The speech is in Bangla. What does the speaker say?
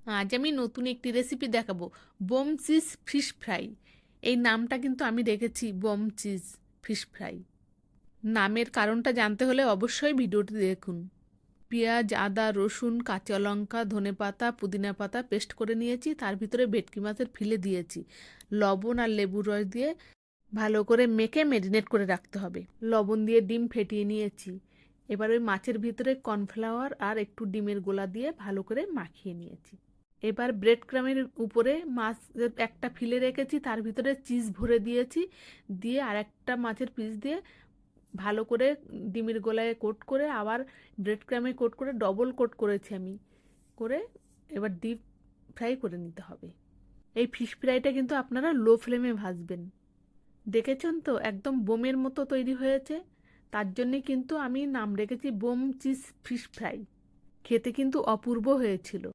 আজ আমি নতুন একটি রেসিপি দেখাবো, বোম চিজ ফিশ ফ্রাই। এই নামটা কিন্তু আমি রেখেছি বোম চিজ ফিশ ফ্রাই। নামের কারণটা জানতে হলে অবশ্যই ভিডিওটি দেখুন। পেঁয়াজ, আদা, রসুন, কাঁচা লঙ্কা, ধনেপাতা, পুদিনা পাতা পেস্ট করে নিয়েছি। তার ভিতরে ভেটকি মাছের ফিলে দিয়েছি। লবণ আর লেবুর রস দিয়ে ভালো করে মেখে মেরিনেট করে রাখতে হবে। লবণ দিয়ে ডিম ফেটিয়ে নিয়েছি। এবার ওই মাছের ভিতরে কর্নফ্লাওয়ার আর একটু ডিমের গোলা দিয়ে ভালো করে মাখিয়ে নিয়েছি। এবার ব্রেড ক্রামের উপরে মাছ একটা ফিলে রেখেছি, তার ভিতরে চিজ ভরে দিয়েছি। দিয়ে আর একটা মাছের পিস দিয়ে ভালো করে ডিমের গোলায় কোট করে আবার ব্রেড ক্রামে কোট করে ডবল কোট করেছি আমি। করে এবার ডিপ ফ্রাই করে নিতে হবে। এই ফিশ ফ্রাইটা কিন্তু আপনারা লো ফ্লেমে ভাজবেন। দেখেছেন তো একদম বোমের মতো তৈরি হয়েছে। তার জন্যে কিন্তু আমি নাম রেখেছি বোম চিজ ফিশ ফ্রাই। খেতে কিন্তু অপূর্ব হয়েছিল।